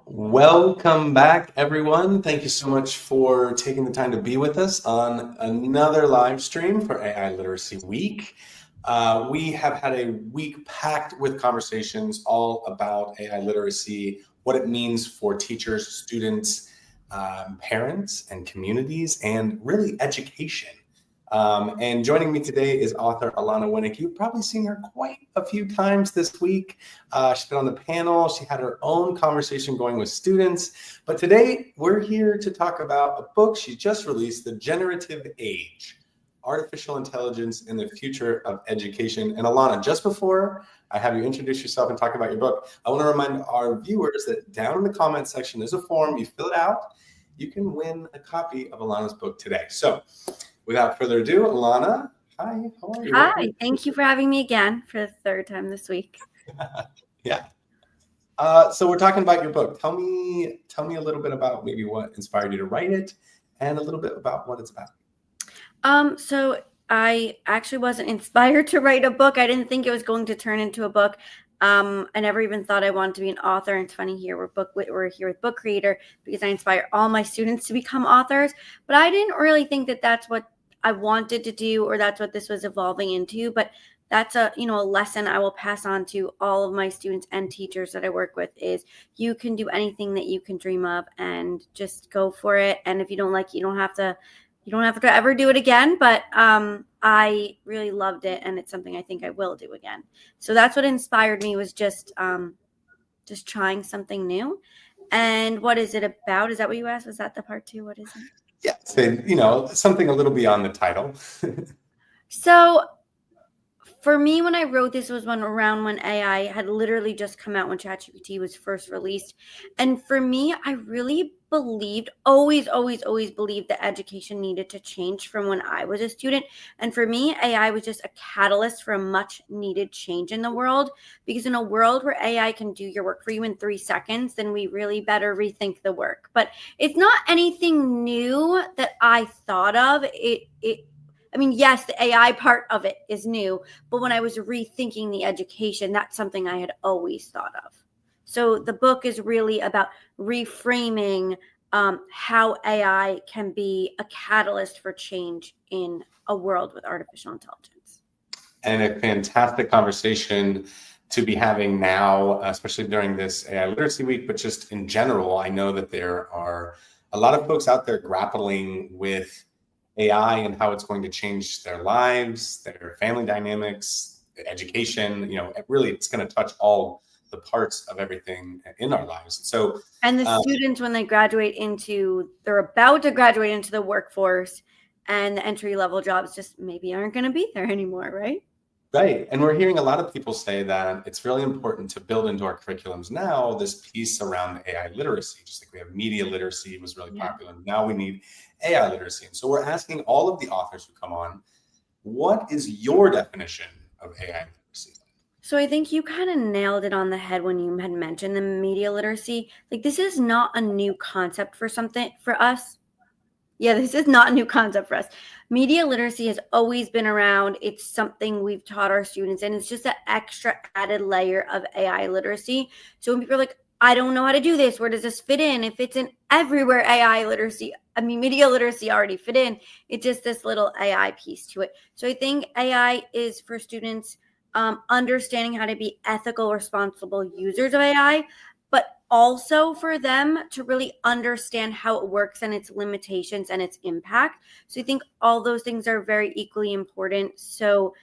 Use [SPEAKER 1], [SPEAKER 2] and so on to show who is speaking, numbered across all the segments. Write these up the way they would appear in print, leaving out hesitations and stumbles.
[SPEAKER 1] Welcome back, everyone. Thank you so much for taking the time to be with us on another live stream for AI Literacy Week. We have had a week packed with conversations all about AI literacy, what it means for teachers, students, parents, and communities, and really education. And joining me today is author Alana Winnick. You've probably seen her quite a few times this week. She's been on the panel. She had her own conversation going with students. But today we're here to talk about a book she just released, The Generative Age, Artificial Intelligence in the Future of Education. And Alana, just before I have you introduce yourself and talk about your book, I want to remind our viewers that down in the comment section, there's a form. You fill it out. You can win a copy of Alana's book today. So without further ado, Alana, hi, how are you?
[SPEAKER 2] Hi, thank you for having me again for the third time this week.
[SPEAKER 1] Yeah. So we're talking about your book. Tell me a little bit about maybe what inspired you to write it and a little bit about what it's about.
[SPEAKER 2] So I actually wasn't inspired to write a book. I didn't think it was going to turn into a book. I never even thought I wanted to be an author. And it's funny here, we're here with Book Creator because I inspire all my students to become authors. But I didn't really think that that's what I wanted to do, or that's what this was evolving into. But that's a lesson I will pass on to all of my students and teachers that I work with is you can do anything that you can dream of and just go for it. And if you don't like it, you don't have to ever do it again. But I really loved it, and it's something I think I will do again. So that's what inspired me, was just trying something new. And what is it about? Is that what you asked? Was that the part two? What is it?
[SPEAKER 1] Yeah, so, something a little beyond the title.
[SPEAKER 2] So for me, when I wrote this was around when AI had literally just come out, when ChatGPT was first released. And for me, I really always believed that education needed to change from when I was a student. And for me, AI was just a catalyst for a much needed change in the world, because in a world where AI can do your work for you in 3 seconds, then we really better rethink the work. But it's not anything new that I thought of. Yes, the AI part of it is new, but when I was rethinking the education, that's something I had always thought of. So the book is really about reframing how AI can be a catalyst for change in a world with artificial intelligence.
[SPEAKER 1] And a fantastic conversation to be having now, especially during this AI Literacy Week, but just in general. I know that there are a lot of folks out there grappling with AI and how it's going to change their lives, their family dynamics, education. Really, it's going to touch all the parts of everything in our lives. So,
[SPEAKER 2] and the students, when they're about to graduate into the workforce, and the entry level jobs just maybe aren't going to be there anymore, right?
[SPEAKER 1] Right. And we're hearing a lot of people say that it's really important to build into our curriculums now this piece around AI literacy. Just like we have media literacy was really popular. Now we need AI literacy. And so we're asking all of the authors who come on, what is your definition of AI literacy?
[SPEAKER 2] So I think you kind of nailed it on the head when you had mentioned the media literacy. Like, this is not a new concept for us. Yeah, this is not a new concept for us. Media literacy has always been around. It's something we've taught our students, and it's just an extra added layer of AI literacy. So when people are like, I don't know how to do this, where does this fit in? It fits in everywhere. Media literacy already fit in. It's just this little AI piece to it. So I think AI is for students understanding how to be ethical, responsible users of AI, but also for them to really understand how it works and its limitations and its impact. So I think all those things are very equally important. So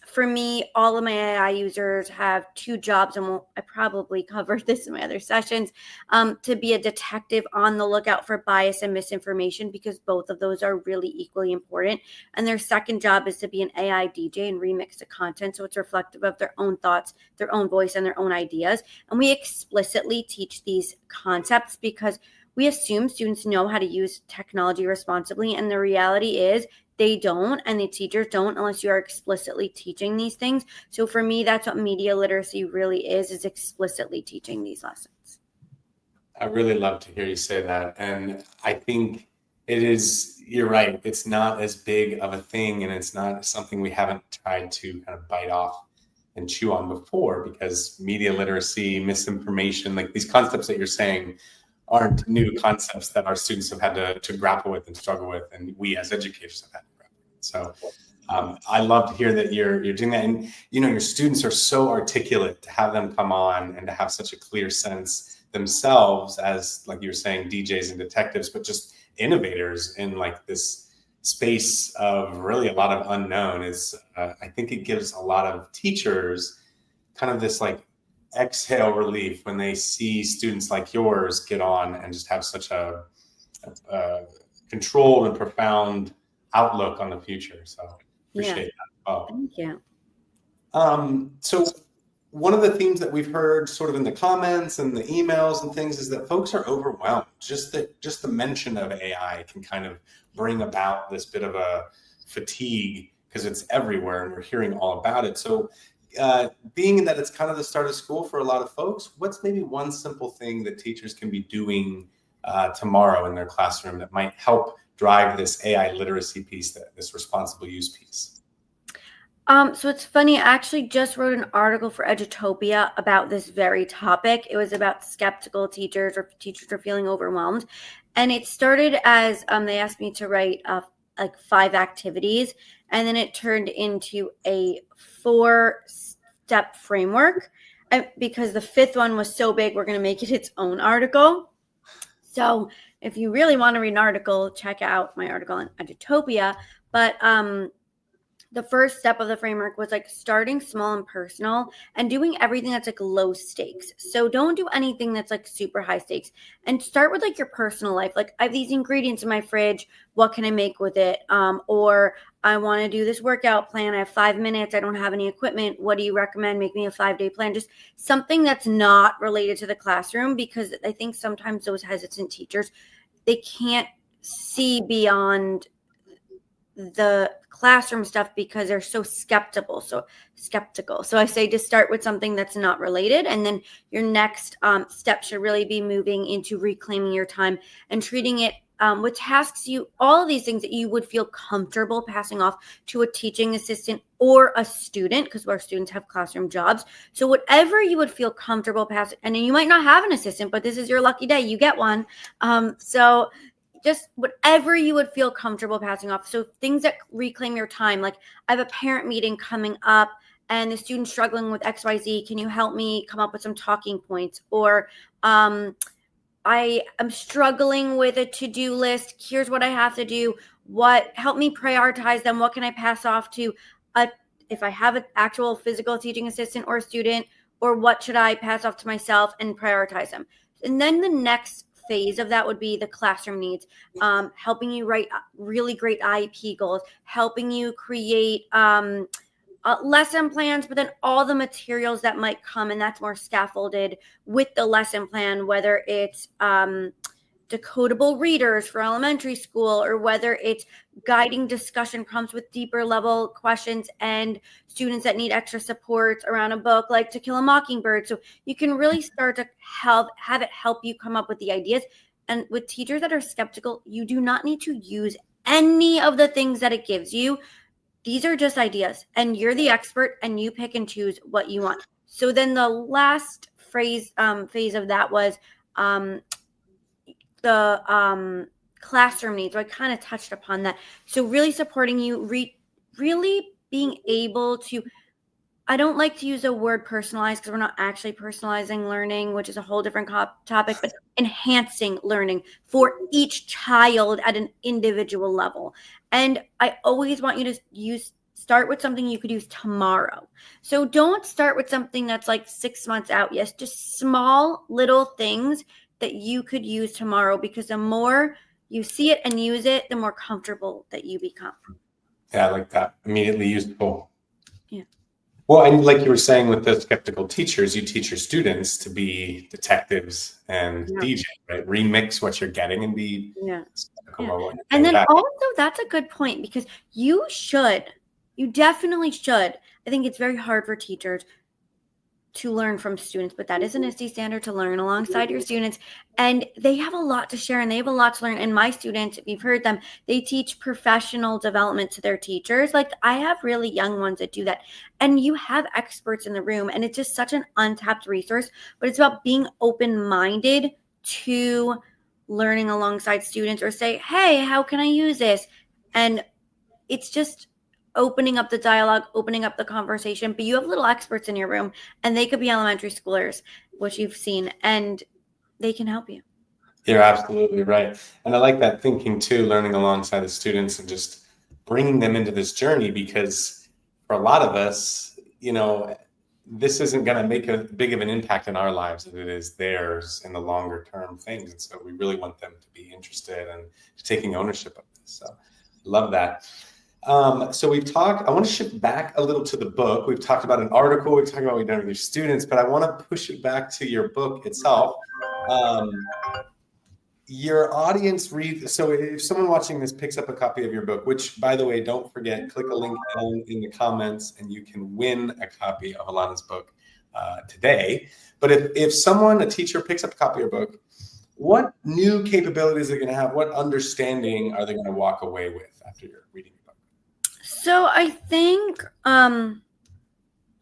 [SPEAKER 2] for me, all of my AI users have 2 jobs, and I probably covered this in my other sessions, to be a detective on the lookout for bias and misinformation, because both of those are really equally important. And their second job is to be an AI DJ and remix the content so it's reflective of their own thoughts, their own voice, and their own ideas. And we explicitly teach these concepts because we assume students know how to use technology responsibly, and the reality is they don't, and the teachers don't, unless you are explicitly teaching these things. So for me, that's what media literacy really is explicitly teaching these lessons.
[SPEAKER 1] I really love to hear you say that. And I think you're right. It's not as big of a thing, and it's not something we haven't tried to kind of bite off and chew on before, because media literacy, misinformation, like these concepts that you're saying aren't new concepts that our students have had to grapple with and struggle with, and we as educators have had to grapple with. So I love to hear that you're doing that, and your students are so articulate. To have them come on and to have such a clear sense themselves as, like you were saying, DJs and detectives, but just innovators in like this space of really a lot of unknown is, I think it gives a lot of teachers kind of this like exhale relief when they see students like yours get on and just have such a controlled and profound outlook on the future. So appreciate that. Oh.
[SPEAKER 2] Thank you.
[SPEAKER 1] So one of the themes that we've heard sort of in the comments and the emails and things is that folks are overwhelmed. Just the mention of AI can kind of bring about this bit of a fatigue because it's everywhere and we're hearing all about it. So being that it's kind of the start of school for a lot of folks, what's maybe one simple thing that teachers can be doing tomorrow in their classroom that might help drive this AI literacy piece, this responsible use piece?
[SPEAKER 2] So it's funny, I actually just wrote an article for Edutopia about this very topic. It was about skeptical teachers or teachers are feeling overwhelmed. And it started as they asked me to write like 5 activities, and then it turned into a 4-step framework. Because the 5th one was so big, we're going to make it its own article. So if you really want to read an article, check out my article on Edutopia. But the first step of the framework was like starting small and personal and doing everything that's like low stakes. So don't do anything that's like super high stakes, and start with like your personal life. Like, I have these ingredients in my fridge. What can I make with it? Or I want to do this workout plan. I have 5 minutes. I don't have any equipment. What do you recommend? Make me a 5-day plan. Just something that's not related to the classroom, because I think sometimes those hesitant teachers, they can't see beyond the classroom stuff because they're so skeptical. So I say to start with something that's not related, and then your next step should really be moving into reclaiming your time and treating it with tasks, all of these things that you would feel comfortable passing off to a teaching assistant or a student, because our students have classroom jobs. So whatever you would feel comfortable passing, and you might not have an assistant, but this is your lucky day, you get one. So just whatever you would feel comfortable passing off. So things that reclaim your time, like I have a parent meeting coming up and the student's struggling with XYZ. Can you help me come up with some talking points? Or I am struggling with a to-do list. Here's what I have to do. Help me prioritize them. What can I pass off to if I have an actual physical teaching assistant or a student, or what should I pass off to myself and prioritize them? And then the next phase of that would be the classroom needs, helping you write really great IEP goals, helping you create lesson plans, but then all the materials that might come, and that's more scaffolded with the lesson plan, whether it's decodable readers for elementary school, or whether it's guiding discussion prompts with deeper level questions and students that need extra support around a book like To Kill a Mockingbird. So you can really start to have it help you come up with the ideas. And with teachers that are skeptical, you do not need to use any of the things that it gives you. These are just ideas, and you're the expert, and you pick and choose what you want. So then the last phase of that was the classroom needs. So I kind of touched upon that. So really supporting you, really being able to, I don't like to use the word personalized because we're not actually personalizing learning, which is a whole different topic, but enhancing learning for each child at an individual level. And I always want you to start with something you could use tomorrow. So don't start with something that's like 6 months out. Yes, just small little things that you could use tomorrow, because the more you see it and use it, the more comfortable that you become.
[SPEAKER 1] Yeah, I like that. Immediately usable.
[SPEAKER 2] Yeah.
[SPEAKER 1] Well, and like you were saying with the skeptical teachers, you teach your students to be detectives and DJ, right? Remix what you're getting and be skeptical about what you're
[SPEAKER 2] And then
[SPEAKER 1] back.
[SPEAKER 2] Also, that's a good point, because you definitely should. I think it's very hard for teachers. to learn from students, but that is an ISTE standard, to learn alongside your students. And they have a lot to share and they have a lot to learn. And my students, if you've heard them, they teach professional development to their teachers. Like, I have really young ones that do that. And you have experts in the room, and it's just such an untapped resource. But it's about being open-minded to learning alongside students, or say, hey, how can I use this? And it's just opening up the dialogue, opening up the conversation. But you have little experts in your room, and they could be elementary schoolers, which you've seen, and they can help you.
[SPEAKER 1] You're absolutely right. And I like that thinking too, learning alongside the students and just bringing them into this journey, because for a lot of us, this isn't going to make a big of an impact in our lives as it is theirs in the longer term things. And so we really want them to be interested and taking ownership of this. So love that. So I want to shift back a little to the book. We've talked about an article, we've talked about what we've done with your students, but I want to push it back to your book itself. Your audience reads, so if someone watching this picks up a copy of your book, which, by the way, don't forget, click a link down in the comments and you can win a copy of Alana's book today. But if someone, a teacher, picks up a copy of your book, what new capabilities are they going to have? What understanding are they going to walk away with after you're reading your book?
[SPEAKER 2] So I think from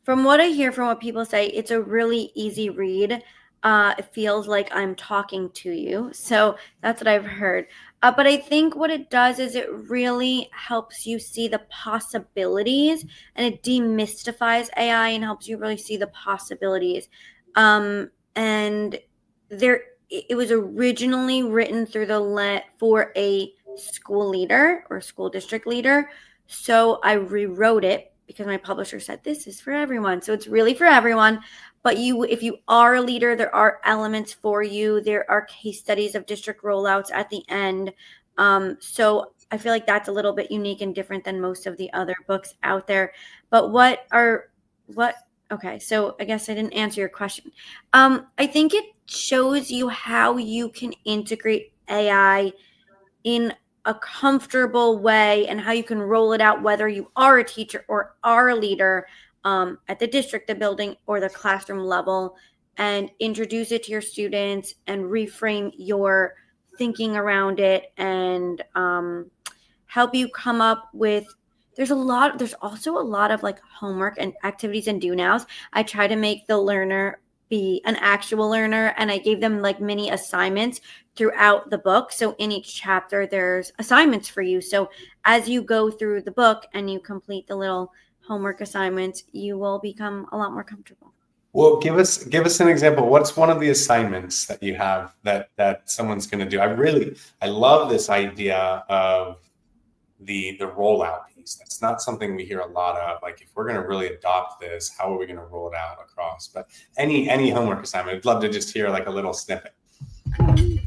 [SPEAKER 2] what I hear, from what people say, it's a really easy read. It feels like I'm talking to you. So that's what I've heard. But I think what it does is it really helps you see the possibilities, and it demystifies AI and helps you really see the possibilities. And it was originally written through for a school leader or school district leader. So I rewrote it because my publisher said this is for everyone. So it's really for everyone. But if you are a leader, there are elements for you. There are case studies of district rollouts at the end. So I feel like that's a little bit unique and different than most of the other books out there. But okay, so I guess I didn't answer your question. I think it shows you how you can integrate AI in a comfortable way, and how you can roll it out, whether you are a teacher or are a leader, at the district, the building, or the classroom level, and introduce it to your students and reframe your thinking around it, and help you come up with. There's also a lot of like homework and activities and do nows. I try to make the learner be an actual learner, and I gave them like mini assignments throughout the book. So in each chapter, there's assignments for you. So as you go through the book and you complete the little homework assignments, you will become a lot more comfortable.
[SPEAKER 1] Well, give us an example. What's one of the assignments that you have that someone's going to do? I love this idea of the rollout piece. That's not something we hear a lot of. Like, if we're going to really adopt this, how are we going to roll it out across? But any homework assignment, I'd love to just hear like a little snippet.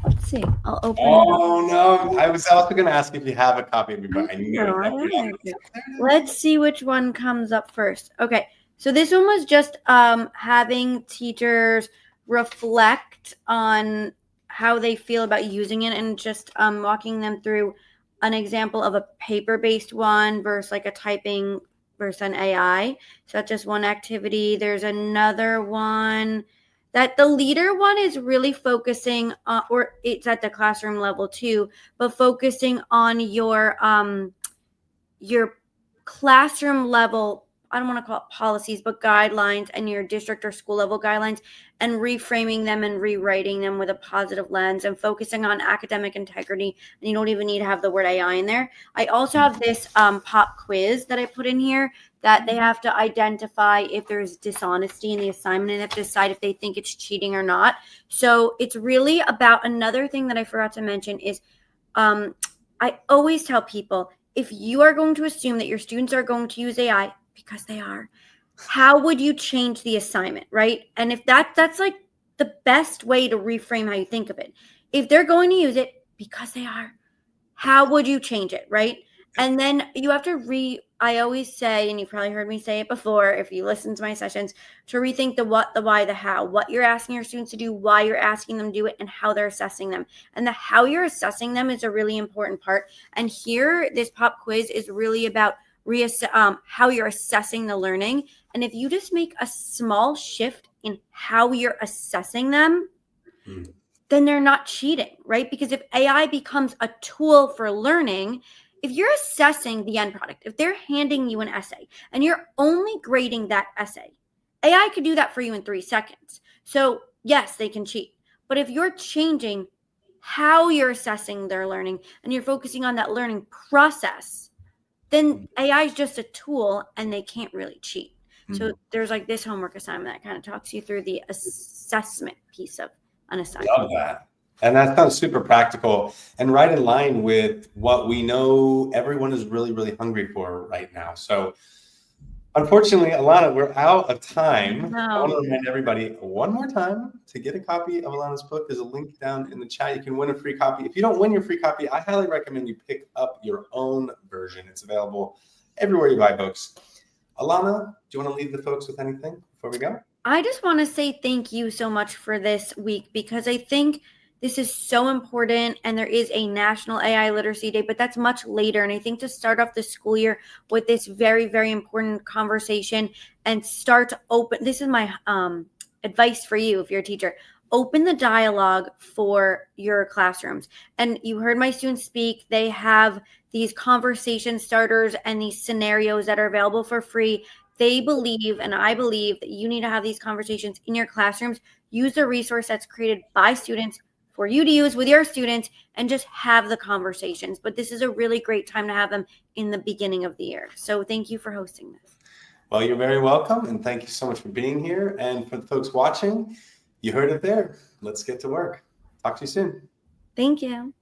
[SPEAKER 2] Let's see. I'll open.
[SPEAKER 1] Oh no! I was also going to ask if you have a copy of it, but I knew it.
[SPEAKER 2] Let's see which one comes up first. Okay, so this one was just having teachers reflect on how they feel about using it, and just walking them through an example of a paper-based one versus like a typing versus an AI. So that's just one activity. There's another one that the leader one is really focusing on, or it's at the classroom level too, but focusing on your classroom level, I don't want to call it policies, but guidelines, and your district or school level guidelines, and reframing them and rewriting them with a positive lens, and focusing on academic integrity. And you don't even need to have the word AI in there. I also have this pop quiz that I put in here, that they have to identify if there's dishonesty in the assignment, and have to decide if they think it's cheating or not. So it's really about, another thing that I forgot to mention is, I always tell people, if you are going to assume that your students are going to use AI, because they are, how would you change the assignment, right? And if that's like the best way to reframe how you think of it. If they're going to use it because they are, how would you change it, right? And then you have to I always say, and you've probably heard me say it before if you listen to my sessions, to rethink the what, the why, the how. What you're asking your students to do, why you're asking them to do it, and how they're assessing them. And the how you're assessing them is a really important part. And here, this pop quiz is really about how you're assessing the learning. And if you just make a small shift in how you're assessing them,
[SPEAKER 1] Mm.
[SPEAKER 2] then they're not cheating, right? Because if AI becomes a tool for learning, if you're assessing the end product, if they're handing you an essay and you're only grading that essay, AI could do that for you in 3 seconds. So, yes, they can cheat. But if you're changing how you're assessing their learning and you're focusing on that learning process, then AI is just a tool and they can't really cheat. So there's like this homework assignment that kind of talks you through the assessment piece of an assignment.
[SPEAKER 1] Love that. And that sounds super practical and right in line with what we know everyone is really, really hungry for right now. So unfortunately, Alana, we're out of time. I want to remind everybody one more time to get a copy of Alana's book. There's a link down in the chat. You can win a free copy. If you don't win your free copy, I highly recommend you pick up your own version. It's available everywhere you buy books. Alana, do you want to leave the folks with anything before we go?
[SPEAKER 2] I just want to say thank you so much for this week, because I think this is so important, and there is a National AI Literacy Day, but that's much later. And I think to start off the school year with this very, very important conversation and start to open, this is my advice for you if you're a teacher, open the dialogue for your classrooms. And you heard my students speak. They have these conversation starters and these scenarios that are available for free. They believe, and I believe, that you need to have these conversations in your classrooms. Use a resource that's created by students for you to use with your students and just have the conversations. But this is a really great time to have them in the beginning of the year. So thank you for hosting this.
[SPEAKER 1] Well, you're very welcome. And thank you so much for being here. And for the folks watching, you heard it there. Let's get to work. Talk to you soon.
[SPEAKER 2] Thank you.